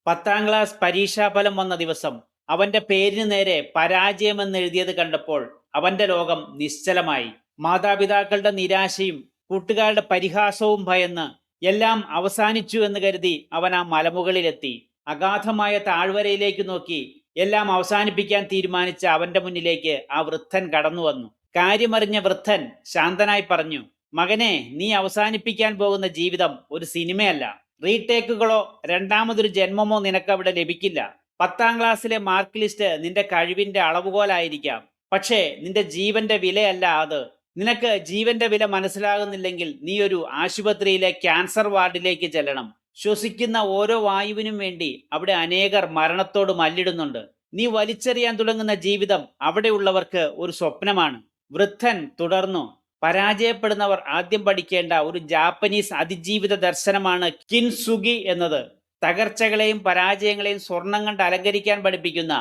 10ാം class പരീക്ഷാഫലം വന്ന ദിവസം അവന്റെ പേരിന് നേരെ പരാജയമെന്ന് എഴുതിയത് കണ്ടപ്പോൾ അവന്റെ ലോകം നിശ്ചലമായി. മാതാപിതാക്കളുടെ നിരാശയും കൂട്ടുകാരുടെ പരിഹാസവും ഭയന്ന് എല്ലാം അവസാനിച്ചു എന്ന് കരുതി അവൻ ആ മലമുകളിലെത്തി. അഗാധമായ താഴ്വരയിലേക്ക് നോക്കി എല്ലാം അവസാനിപ്പിക്കാൻ തീരുമാനിച്ച അവന്റെ മുന്നിലേക്ക് ആ വൃദ്ധൻ കടന്നു വന്നു. കാര്യമറിഞ്ഞ വൃദ്ധൻ ശാന്തനായി പറഞ്ഞു, മകനെ, നീ അവസാനിപ്പിക്കാൻ പോകുന്ന ജീവിതം ഒരു സിനിമയല്ല. റീടേക്കുകളോ രണ്ടാമതൊരു ജന്മമോ നിനക്ക് അവിടെ ലഭിക്കില്ല. 10ാം ക്ലാസ്സിലെ മാർക്ക് ലിസ്റ്റ് നിന്റെ കഴിവിന്റെ അളവുകോലായിരിക്കാം, പക്ഷേ നിന്റെ ജീവന്റെ വിലയല്ല അത്. നിനക്ക് ജീവന്റെ വില മനസ്സിലാകുന്നില്ലെങ്കിൽ നീ ഒരു ആശുപത്രിയിലെ ക്യാൻസർ വാർഡിലേക്ക് ചെല്ലണം. ശ്വസിക്കുന്ന ഓരോ വായുവിനും വേണ്ടി അവിടെ അനേകർ മരണത്തോട് മല്ലിടുന്നുണ്ട്. നീ വലിച്ചെറിയാൻ തുടങ്ങുന്ന ജീവിതം അവിടെയുള്ളവർക്ക് ഒരു സ്വപ്നമാണ്. വൃദ്ധൻ തുടർന്നു, പരാജയപ്പെടുന്നവർ ആദ്യം പഠിക്കേണ്ട ഒരു ജാപ്പനീസ് അതിജീവിത ദർശനമാണ് കിൻസുഗി എന്നത്. തകർച്ചകളെയും പരാജയങ്ങളെയും സ്വർണം കൊണ്ട് അലങ്കരിക്കാൻ പഠിപ്പിക്കുന്ന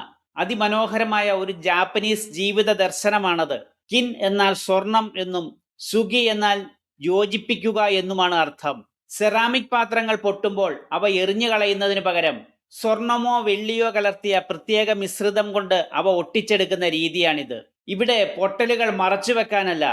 അതിമനോഹരമായ ഒരു ജാപ്പനീസ് ജീവിത ദർശനമാണത്. കിൻ എന്നാൽ സ്വർണം എന്നും സുഗി എന്നാൽ യോജിപ്പിക്കുക എന്നുമാണ് അർത്ഥം. സെറാമിക് പാത്രങ്ങൾ പൊട്ടുമ്പോൾ അവ എറിഞ്ഞു കളയുന്നതിന് പകരം സ്വർണമോ വെള്ളിയോ കലർത്തിയ പ്രത്യേക മിശ്രിതം കൊണ്ട് അവ ഒട്ടിച്ചെടുക്കുന്ന രീതിയാണിത്. ഇവിടെ പൊട്ടലുകൾ മറച്ചു വെക്കാനല്ല,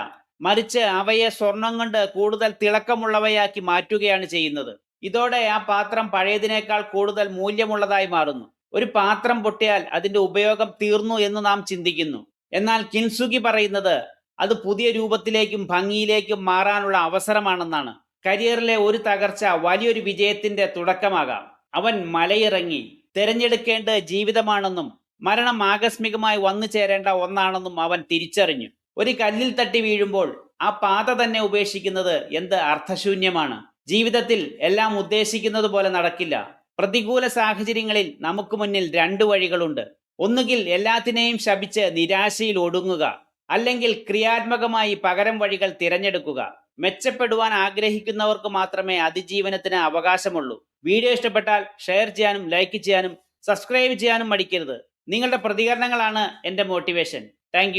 മറിച്ച് അവയെ സ്വർണം കൊണ്ട് കൂടുതൽ തിളക്കമുള്ളവയാക്കി മാറ്റുകയാണ് ചെയ്യുന്നത്. ഇതോടെ ആ പാത്രം പഴയതിനേക്കാൾ കൂടുതൽ മൂല്യമുള്ളതായി മാറുന്നു. ഒരു പാത്രം പൊട്ടിയാൽ അതിന്റെ ഉപയോഗം തീർന്നു എന്ന് നാം ചിന്തിക്കുന്നു. എന്നാൽ കിൻസുഗി പറയുന്നത് അത് പുതിയ രൂപത്തിലേക്കും ഭംഗിയിലേക്കും മാറാനുള്ള അവസരമാണെന്നാണ്. കരിയറിലെ ഒരു തകർച്ച വലിയൊരു വിജയത്തിന്റെ തുടക്കമാകാം. അവൻ മലയിറങ്ങി തിരഞ്ഞെടുക്കേണ്ട ജീവിതമാണെന്നും മരണം ആകസ്മികമായി വന്നു ചേരേണ്ട ഒന്നാണെന്നും അവൻ തിരിച്ചറിഞ്ഞു. ഒരു കല്ലിൽ തട്ടി വീഴുമ്പോൾ ആ പാത തന്നെ ഉപേക്ഷിക്കുന്നത് എന്ത് അർത്ഥശൂന്യമാണ്. ജീവിതത്തിൽ എല്ലാം ഉദ്ദേശിക്കുന്നത് പോലെ നടക്കില്ല. പ്രതികൂല സാഹചര്യങ്ങളിൽ നമുക്ക് മുന്നിൽ രണ്ടു വഴികളുണ്ട്. ഒന്നുകിൽ എല്ലാത്തിനെയും ശപിച്ച് നിരാശയിൽ ഒടുങ്ങുക, അല്ലെങ്കിൽ ക്രിയാത്മകമായി പകരം വഴികൾ തിരഞ്ഞെടുക്കുക. മെച്ചപ്പെടുവാൻ ആഗ്രഹിക്കുന്നവർക്ക് മാത്രമേ അതിജീവനത്തിന് അവകാശമുള്ളൂ. വീഡിയോ ഇഷ്ടപ്പെട്ടാൽ ഷെയർ ചെയ്യാനും ലൈക്ക് ചെയ്യാനും സബ്സ്ക്രൈബ് ചെയ്യാനും മടിക്കരുത്. നിങ്ങളുടെ പ്രതികരണങ്ങളാണ് എൻ്റെ മോട്ടിവേഷൻ. താങ്ക്